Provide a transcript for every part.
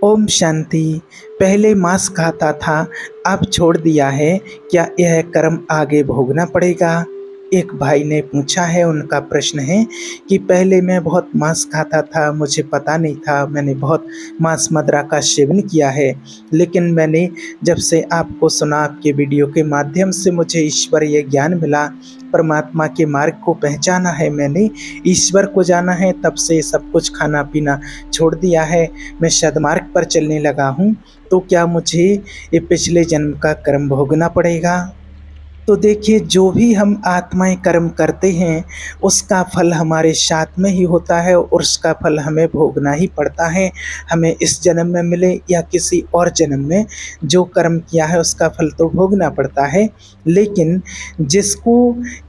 ओम शांति। पहले मांस खाता था, अब छोड़ दिया है। क्या यह कर्म आगे भोगना पड़ेगा? एक भाई ने पूछा है। उनका प्रश्न है कि पहले मैं बहुत मांस खाता था, मुझे पता नहीं था, मैंने बहुत मांस मदिरा का सेवन किया है। लेकिन मैंने जब से आपको सुना, आपके वीडियो के माध्यम से मुझे ईश्वर ये ज्ञान मिला, परमात्मा के मार्ग को पहचाना है, मैंने ईश्वर को जाना है, तब से सब कुछ खाना पीना छोड़ दिया है। मैं सद्मार्ग पर चलने लगा हूँ। तो क्या मुझे ये पिछले जन्म का कर्म भोगना पड़ेगा? तो देखिए, जो भी हम आत्माएं कर्म करते हैं उसका फल हमारे साथ में ही होता है और उसका फल हमें भोगना ही पड़ता है। हमें इस जन्म में मिले या किसी और जन्म में, जो कर्म किया है उसका फल तो भोगना पड़ता है। लेकिन जिसको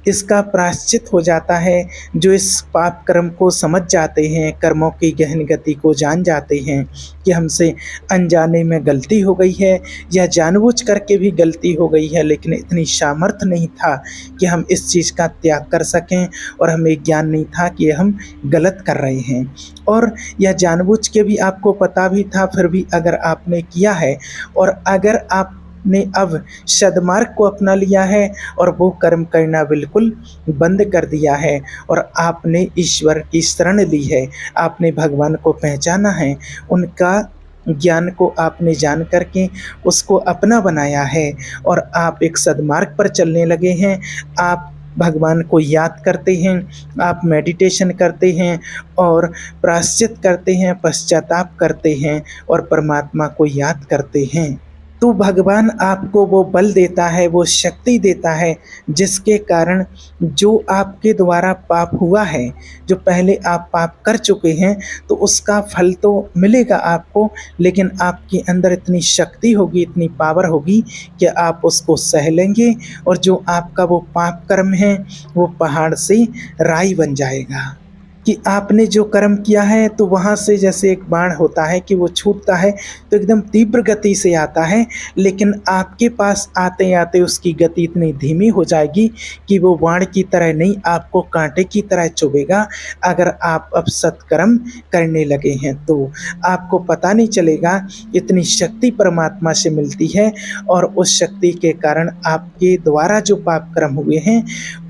इसका प्रायश्चित हो जाता है, जो इस पाप कर्म को समझ जाते हैं, कर्मों की गहन गति को जान जाते हैं कि हमसे अनजाने में गलती हो गई है या जानबूझ करके भी गलती हो गई है, लेकिन इतनी सामर्थ्य नहीं था कि हम इस चीज़ का त्याग कर सकें, और हमें ज्ञान नहीं था कि हम गलत कर रहे हैं। और यह जानबूझ के भी आपको पता भी था, फिर भी अगर आपने किया है और अगर आपने अब सद्मार्ग को अपना लिया है और वो कर्म करना बिल्कुल बंद कर दिया है और आपने ईश्वर की शरण ली है, आपने भगवान को पहचाना है, उनका ज्ञान को आपने जान करके उसको अपना बनाया है और आप एक सद्मार्ग पर चलने लगे हैं। आप भगवान को याद करते हैं, आप मेडिटेशन करते हैं और प्रायश्चित करते हैं, पश्चाताप करते हैं और परमात्मा को याद करते हैं। तो भगवान आपको वो बल देता है, वो शक्ति देता है, जिसके कारण जो आपके द्वारा पाप हुआ है, जो पहले आप पाप कर चुके हैं, तो उसका फल तो मिलेगा आपको, लेकिन आपके अंदर इतनी शक्ति होगी, इतनी पावर होगी कि आप उसको सह लेंगे और जो आपका वो पाप कर्म है वो पहाड़ से राई बन जाएगा। कि आपने जो कर्म किया है, तो वहाँ से जैसे एक बाण होता है कि वो छूटता है तो एकदम तीव्र गति से आता है, लेकिन आपके पास आते आते उसकी गति इतनी धीमी हो जाएगी कि वो बाण की तरह नहीं, आपको कांटे की तरह चुभेगा। अगर आप अब सत्कर्म करने लगे हैं तो आपको पता नहीं चलेगा। इतनी शक्ति परमात्मा से मिलती है और उस शक्ति के कारण आपके द्वारा जो पाप कर्म हुए हैं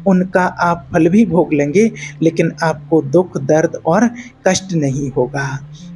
उनका आप फल भी भोग लेंगे, लेकिन आपको दुख, दर्द और कष्ट नहीं होगा।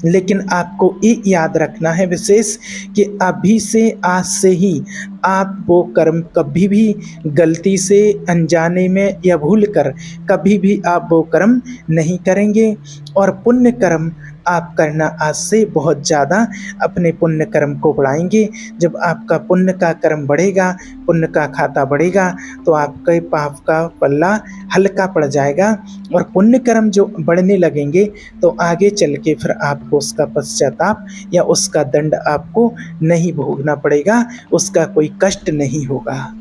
लेकिन आपको ये याद रखना है विशेष कि अभी से, आज से ही आप वो कर्म कभी भी गलती से, अनजाने में या भूल कर कभी भी आप वो कर्म नहीं करेंगे। और पुण्य कर्म आप करना आज से बहुत ज़्यादा अपने पुण्य कर्म को बढ़ाएंगे। जब आपका पुण्य का कर्म बढ़ेगा, पुण्य का खाता बढ़ेगा, तो आपके पाप का पल्ला हल्का पड़ जाएगा और पुण्य कर्म जो बढ़ने लगेंगे तो आगे चल के फिर आपको उसका पश्चाताप या उसका दंड आपको नहीं भोगना पड़ेगा, उसका कोई कष्ट नहीं होगा।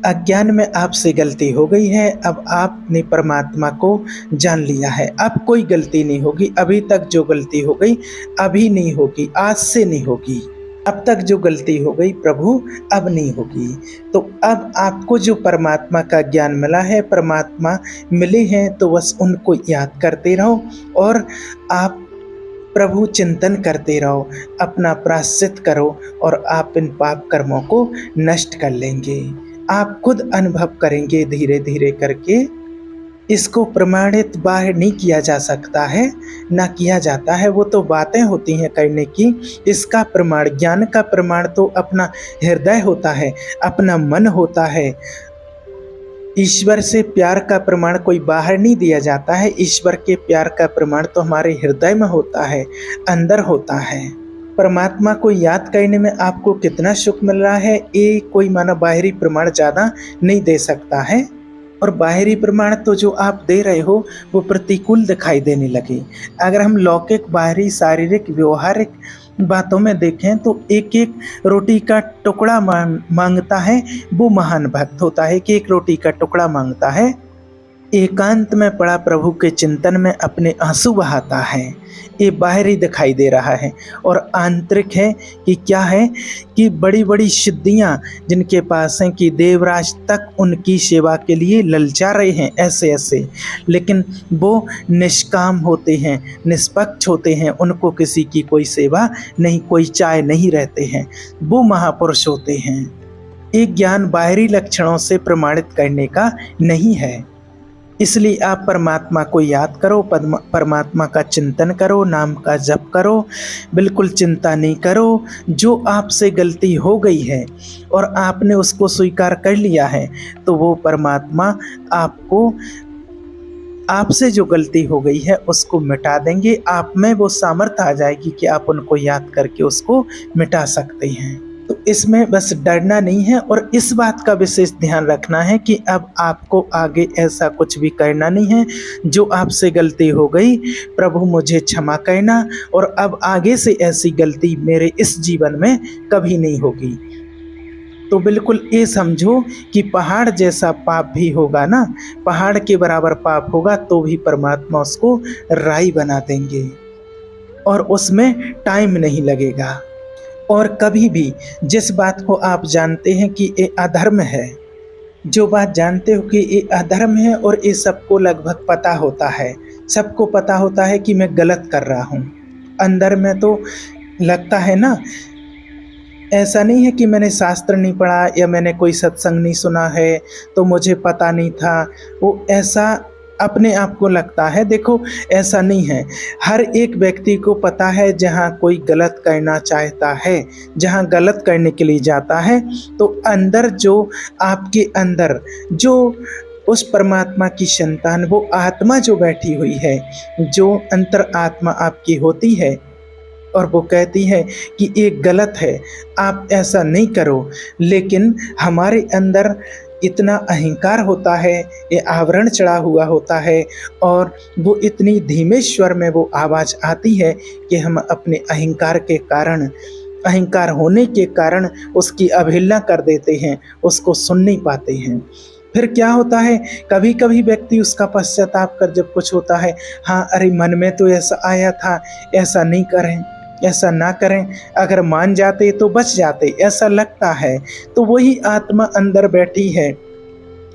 अज्ञान में आपसे गलती हो गई है, अब आपने परमात्मा को जान लिया है, अब कोई गलती नहीं होगी। अभी तक जो गलती हो गई अभी नहीं होगी, आज से नहीं होगी। अब तक जो गलती हो गई प्रभु अब नहीं होगी। तो अब आपको जो परमात्मा का ज्ञान मिला है, परमात्मा मिले हैं, तो बस उनको याद करते रहो और आप प्रभु चिंतन करते रहो, अपना प्रायश्चित करो और आप इन पाप कर्मों को नष्ट कर लेंगे। आप खुद अनुभव करेंगे धीरे धीरे करके। इसको प्रमाणित बाहर नहीं किया जा सकता है, ना किया जाता है, वो तो बातें होती हैं करने की। इसका प्रमाण, ज्ञान का प्रमाण तो अपना हृदय होता है, अपना मन होता है। ईश्वर से प्यार का प्रमाण कोई बाहर नहीं दिया जाता है, ईश्वर के प्यार का प्रमाण तो हमारे हृदय में होता है, अंदर होता है। परमात्मा को याद करने में आपको कितना सुख मिल रहा है, ये कोई माना बाहरी प्रमाण ज़्यादा नहीं दे सकता है। और बाहरी प्रमाण तो जो आप दे रहे हो वो प्रतिकूल दिखाई देने लगे। अगर हम लौकिक, बाहरी, शारीरिक, व्यवहारिक बातों में देखें तो एक एक रोटी का टुकड़ा मांगता है वो महान भक्त होता है, कि एक रोटी का टुकड़ा मांगता है एकांत में पड़ा प्रभु के चिंतन में अपने आंसू बहाता है। ये बाहरी दिखाई दे रहा है, और आंतरिक है कि क्या है कि बड़ी बड़ी सिद्धियां जिनके पास हैं कि देवराज तक उनकी सेवा के लिए ललचा रहे हैं ऐसे ऐसे, लेकिन वो निष्काम होते हैं, निष्पक्ष होते हैं, उनको किसी की कोई सेवा नहीं, कोई चाय नहीं रहते हैं, वो महापुरुष होते हैं। एक ज्ञान बाहरी लक्षणों से प्रमाणित करने का नहीं है। इसलिए आप परमात्मा को याद करो, परमात्मा का चिंतन करो, नाम का जप करो, बिल्कुल चिंता नहीं करो। जो आपसे गलती हो गई है और आपने उसको स्वीकार कर लिया है, तो वो परमात्मा आपको, आपसे जो गलती हो गई है उसको मिटा देंगे। आप में वो सामर्थ्य आ जाएगी कि आप उनको याद करके उसको मिटा सकते हैं। तो इसमें बस डरना नहीं है, और इस बात का विशेष ध्यान रखना है कि अब आपको आगे ऐसा कुछ भी करना नहीं है। जो आपसे गलती हो गई, प्रभु मुझे क्षमा करना, और अब आगे से ऐसी गलती मेरे इस जीवन में कभी नहीं होगी। तो बिल्कुल ये समझो कि पहाड़ जैसा पाप भी होगा ना, पहाड़ के बराबर पाप होगा तो भी परमात्मा उसको राई बना देंगे, और उसमें टाइम नहीं लगेगा। और कभी भी जिस बात को आप जानते हैं कि ये अधर्म है, जो बात जानते हो कि ये अधर्म है, और ये सबको लगभग पता होता है, सबको पता होता है कि मैं गलत कर रहा हूँ, अंदर में तो लगता है ना। ऐसा नहीं है कि मैंने शास्त्र नहीं पढ़ा या मैंने कोई सत्संग नहीं सुना है तो मुझे पता नहीं था, वो ऐसा अपने आप को लगता है। देखो, ऐसा नहीं है। हर एक व्यक्ति को पता है, जहाँ कोई गलत करना चाहता है, जहाँ गलत करने के लिए जाता है, तो अंदर जो आपके अंदर जो उस परमात्मा की संतान, वो आत्मा जो बैठी हुई है, जो अंतर आत्मा आपकी होती है, और वो कहती है कि ये गलत है, आप ऐसा नहीं करो। लेकिन हमारे अंदर इतना अहंकार होता है, ये आवरण चढ़ा हुआ होता है, और वो इतनी धीमे स्वर में वो आवाज़ आती है कि हम अपने अहंकार के कारण, अहंकार होने के कारण उसकी अवहेलना कर देते हैं, उसको सुन नहीं पाते हैं। फिर क्या होता है, कभी कभी व्यक्ति उसका पश्चाताप कर जब कुछ होता है, हाँ अरे मन में तो ऐसा आया था, ऐसा नहीं करें, ऐसा ना करें, अगर मान जाते तो बच जाते, ऐसा लगता है। तो वही आत्मा अंदर बैठी है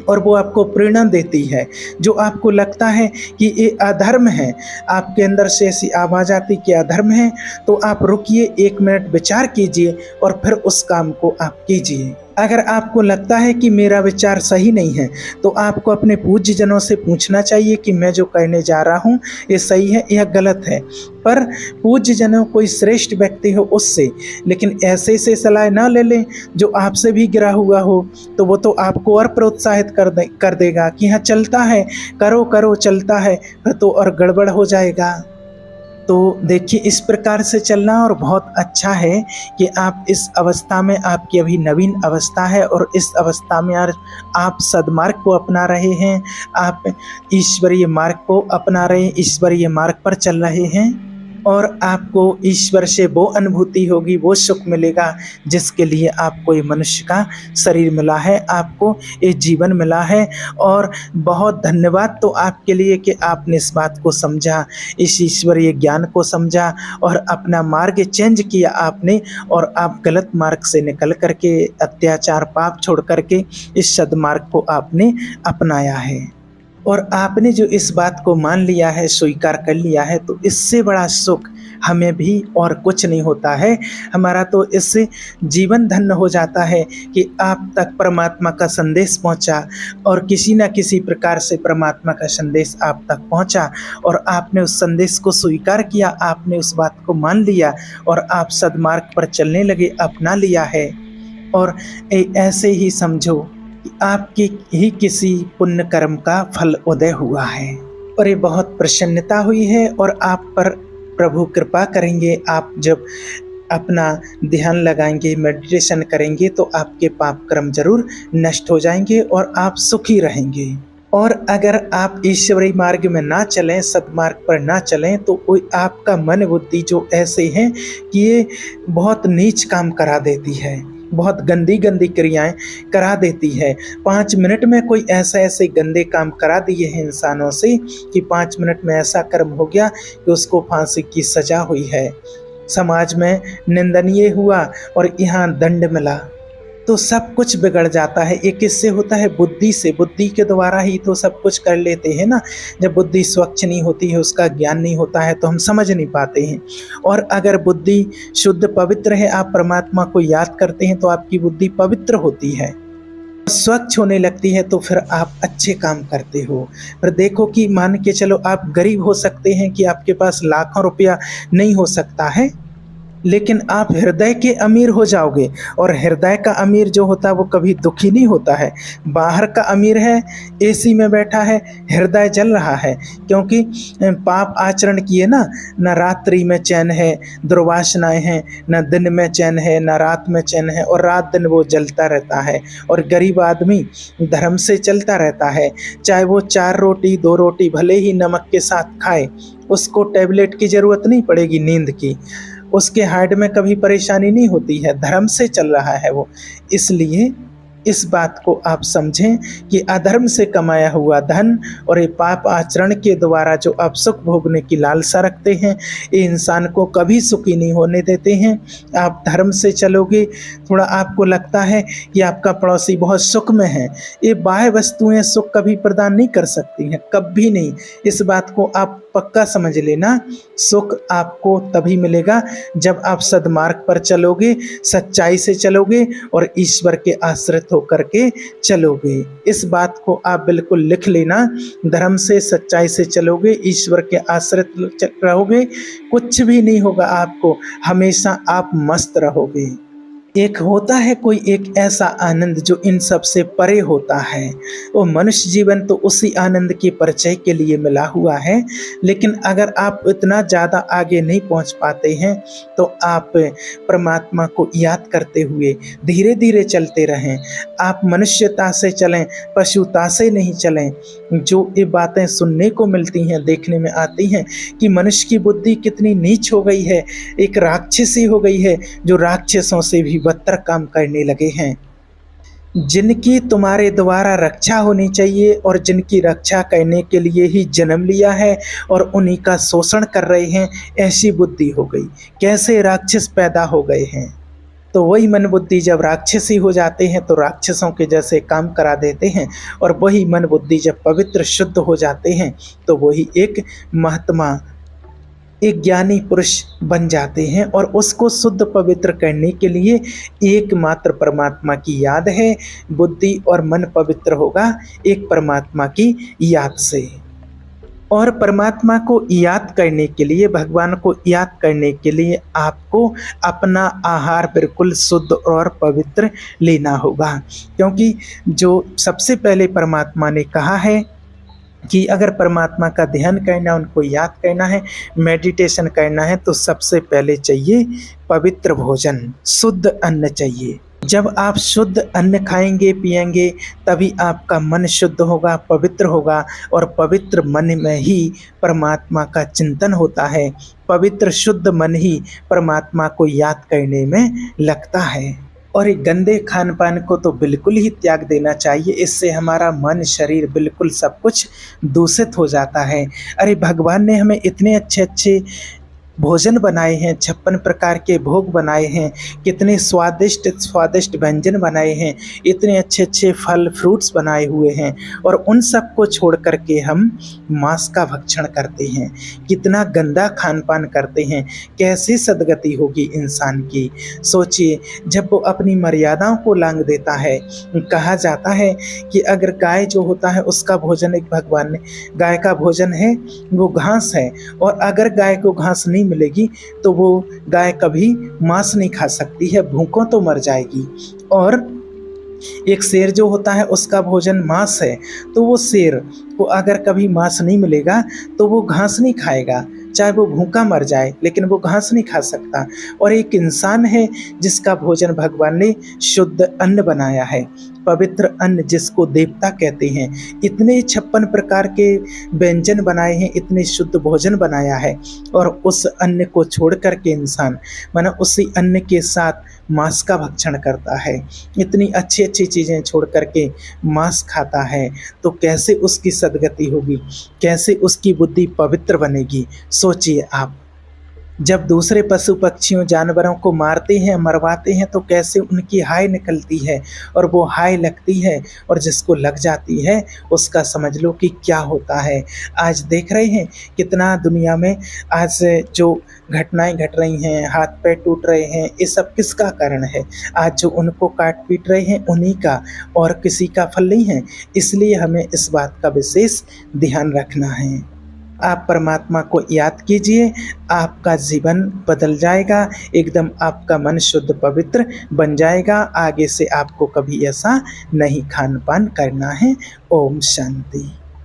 और वो आपको प्रेरणा देती है। जो आपको लगता है कि ये अधर्म है, आपके अंदर से ऐसी आवाज़ आती कि अधर्म है, तो आप रुकिए, 1 मिनट विचार कीजिए और फिर उस काम को आप कीजिए। अगर आपको लगता है कि मेरा विचार सही नहीं है, तो आपको अपने पूज्य जनों से पूछना चाहिए कि मैं जो करने जा रहा हूँ ये सही है या गलत है। पर पूज्य जनों, कोई श्रेष्ठ व्यक्ति हो उससे, लेकिन ऐसे से सलाह ना ले लें जो आपसे भी गिरा हुआ हो, तो वो तो आपको और प्रोत्साहित कर देगा कि हाँ चलता है, करो करो, चलता है, फिर तो और गड़बड़ हो जाएगा। तो देखिए, इस प्रकार से चलना और बहुत अच्छा है कि आप इस अवस्था में, आपकी अभी नवीन अवस्था है और इस अवस्था में आप सद्मार्ग को अपना रहे हैं, आप ईश्वरीय मार्ग को अपना रहे हैं, ईश्वरीय मार्ग पर चल रहे हैं, और आपको ईश्वर से वो अनुभूति होगी, वो सुख मिलेगा जिसके लिए आपको ये मनुष्य का शरीर मिला है, आपको ये जीवन मिला है। और बहुत धन्यवाद तो आपके लिए कि आपने इस बात को समझा, इस ईश्वरीय ज्ञान को समझा और अपना मार्ग चेंज किया आपने, और आप गलत मार्ग से निकल करके, अत्याचार पाप छोड़ करके इस सद्मार्ग को आपने अपनाया है। और आपने जो इस बात को मान लिया है, स्वीकार कर लिया है, तो इससे बड़ा सुख हमें भी और कुछ नहीं होता है। हमारा तो इससे जीवन धन्य हो जाता है कि आप तक परमात्मा का संदेश पहुंचा, और किसी न किसी प्रकार से परमात्मा का संदेश आप तक पहुंचा, और आपने उस संदेश को स्वीकार किया, आपने उस बात को मान लिया, और आप सद्मार्ग पर चलने लगे, अपना लिया है। और ऐसे ही समझो आपके ही किसी पुण्य कर्म का फल उदय हुआ है, और ये बहुत प्रसन्नता हुई है, और आप पर प्रभु कृपा करेंगे। आप जब अपना ध्यान लगाएंगे, मेडिटेशन करेंगे, तो आपके पाप कर्म जरूर नष्ट हो जाएंगे और आप सुखी रहेंगे। और अगर आप ईश्वरीय मार्ग में ना चलें, सद्मार्ग पर ना चलें, तो कोई आपका मन बुद्धि जो ऐसे हैं कि ये बहुत नीच काम करा देती है, बहुत गंदी गंदी क्रियाएं करा देती है। 5 मिनट में कोई ऐसे गंदे काम करा दिए हैं इंसानों से कि 5 मिनट में ऐसा कर्म हो गया कि उसको फांसी की सजा हुई है। समाज में निंदनीय हुआ और यहाँ दंड मिला, तो सब कुछ बिगड़ जाता है। ये किससे होता है? बुद्धि से। बुद्धि के द्वारा ही तो सब कुछ कर लेते हैं ना। जब बुद्धि स्वच्छ नहीं होती है, उसका ज्ञान नहीं होता है, तो हम समझ नहीं पाते हैं। और अगर बुद्धि शुद्ध पवित्र है, आप परमात्मा को याद करते हैं, तो आपकी बुद्धि पवित्र होती है, स्वच्छ होने लगती है, तो फिर आप अच्छे काम करते हो। पर देखो कि मान के चलो आप गरीब हो सकते हैं कि आपके पास लाखों रुपया नहीं हो सकता है, लेकिन आप हृदय के अमीर हो जाओगे। और हृदय का अमीर जो होता है वो कभी दुखी नहीं होता है। बाहर का अमीर है, एसी में बैठा है, हृदय जल रहा है, क्योंकि पाप आचरण किए ना। न रात्रि में चैन है, दुर्वासनाएं हैं, न दिन में चैन है, न रात में चैन है, और रात दिन वो जलता रहता है। और गरीब आदमी धर्म से चलता रहता है, चाहे वो 4 रोटी 2 रोटी भले ही नमक के साथ खाए, उसको टैबलेट की ज़रूरत नहीं पड़ेगी नींद की, उसके हार्ट में कभी परेशानी नहीं होती है, धर्म से चल रहा है वो। इसलिए इस बात को आप समझें कि अधर्म से कमाया हुआ धन और ये पाप आचरण के द्वारा जो आप सुख भोगने की लालसा रखते हैं, ये इंसान को कभी सुखी नहीं होने देते हैं। आप धर्म से चलोगे, थोड़ा आपको लगता है कि आपका पड़ोसी बहुत सुख में है, ये बाह्य वस्तुएं सुख कभी प्रदान नहीं कर सकती हैं, कभी नहीं। इस बात को आप पक्का समझ लेना। सुख आपको तभी मिलेगा जब आप सद्मार्ग पर चलोगे, सच्चाई से चलोगे और ईश्वर के आश्रित होकर के चलोगे। इस बात को आप बिल्कुल लिख लेना। धर्म से सच्चाई से चलोगे, ईश्वर के आश्रित रहोगे, कुछ भी नहीं होगा आपको, हमेशा आप मस्त रहोगे। एक होता है कोई एक ऐसा आनंद जो इन सब से परे होता है। वो मनुष्य जीवन तो उसी आनंद के परिचय के लिए मिला हुआ है, लेकिन अगर आप इतना ज़्यादा आगे नहीं पहुंच पाते हैं, तो आप परमात्मा को याद करते हुए धीरे धीरे चलते रहें। आप मनुष्यता से चलें, पशुता से नहीं चलें। जो ये बातें सुनने को मिलती हैं, देखने में आती हैं कि मनुष्य की बुद्धि कितनी नीच हो गई है, एक राक्षसी हो गई है, जो राक्षसों से भी बदतर काम करने लगे हैं। जिनकी तुम्हारे द्वारा रक्षा होनी चाहिए और जिनकी रक्षा करने के लिए ही जन्म लिया है और उन्हीं का शोषण कर रहे हैं, ऐसी बुद्धि हो गई। कैसे राक्षस पैदा हो गए हैं। तो वही मन बुद्धि जब राक्षसी हो जाते हैं तो राक्षसों के जैसे काम करा देते हैं, और वही मन बुद्धि जब पवित्र शुद्ध हो जाते हैं तो वही एक महात्मा, एक ज्ञानी पुरुष बन जाते हैं। और उसको शुद्ध पवित्र करने के लिए एकमात्र परमात्मा की याद है। बुद्धि और मन पवित्र होगा एक परमात्मा की याद से। और परमात्मा को याद करने के लिए, भगवान को याद करने के लिए आपको अपना आहार बिल्कुल शुद्ध और पवित्र लेना होगा। क्योंकि जो सबसे पहले परमात्मा ने कहा है कि अगर परमात्मा का ध्यान करना, उनको याद करना है, मेडिटेशन करना है, तो सबसे पहले चाहिए पवित्र भोजन, शुद्ध अन्न चाहिए। जब आप शुद्ध अन्न खाएंगे पिएंगे, तभी आपका मन शुद्ध होगा, पवित्र होगा, और पवित्र मन में ही परमात्मा का चिंतन होता है। पवित्र शुद्ध मन ही परमात्मा को याद करने में लगता है। और एक गंदे खान पान को तो बिल्कुल ही त्याग देना चाहिए। इससे हमारा मन, शरीर, बिल्कुल सब कुछ दूषित हो जाता है। अरे भगवान ने हमें इतने अच्छे अच्छे भोजन बनाए हैं, 56 प्रकार के भोग बनाए हैं, कितने स्वादिष्ट स्वादिष्ट व्यंजन बनाए हैं, इतने अच्छे अच्छे फल फ्रूट्स बनाए हुए हैं, और उन सब को छोड़ करके हम मांस का भक्षण करते हैं। कितना गंदा खान पान करते हैं। कैसी सदगति होगी इंसान की। सोचिए, जब वो अपनी मर्यादाओं को लांघ देता है। कहा जाता है कि अगर गाय जो होता है उसका भोजन, एक भगवान ने, गाय का भोजन है वो घास है, और अगर गाय को घास नहीं मिलेगी तो वो गाय कभी मांस नहीं खा सकती है, भूखों तो मर जाएगी। और एक शेर जो होता है उसका भोजन मांस है, तो वो शेर को अगर कभी मांस नहीं मिलेगा तो वो घास नहीं खाएगा, चाहे वो भूखा मर जाए लेकिन वो घास नहीं खा सकता। और एक इंसान है जिसका भोजन भगवान ने शुद्ध अन्न बनाया है, पवित्र अन्न जिसको देवता कहते हैं। इतने 56 प्रकार के व्यंजन बनाए हैं, इतने शुद्ध भोजन बनाया है, और उस अन्न को छोड़ कर के इंसान माना उसी अन्न के साथ मांस का भक्षण करता है, इतनी अच्छी अच्छी चीज़ें छोड़ कर के मांस खाता है, तो कैसे उसकी सद्गति होगी, कैसे उसकी बुद्धि पवित्र बनेगी। सोचिए आप, जब दूसरे पशु पक्षियों जानवरों को मारते हैं, मरवाते हैं, तो कैसे उनकी हाय निकलती है, और वो हाय लगती है, और जिसको लग जाती है उसका समझ लो कि क्या होता है। आज देख रहे हैं कितना दुनिया में आज जो घटनाएं घट रही हैं, हाथ पैर टूट रहे हैं, ये सब किसका कारण है? आज जो उनको काट पीट रहे हैं उन्हीं का, और किसी का फल नहीं है। इसलिए हमें इस बात का विशेष ध्यान रखना है। आप परमात्मा को याद कीजिए, आपका जीवन बदल जाएगा, एकदम आपका मन शुद्ध पवित्र बन जाएगा। आगे से आपको कभी ऐसा नहीं खान पान करना है। ओम शांति।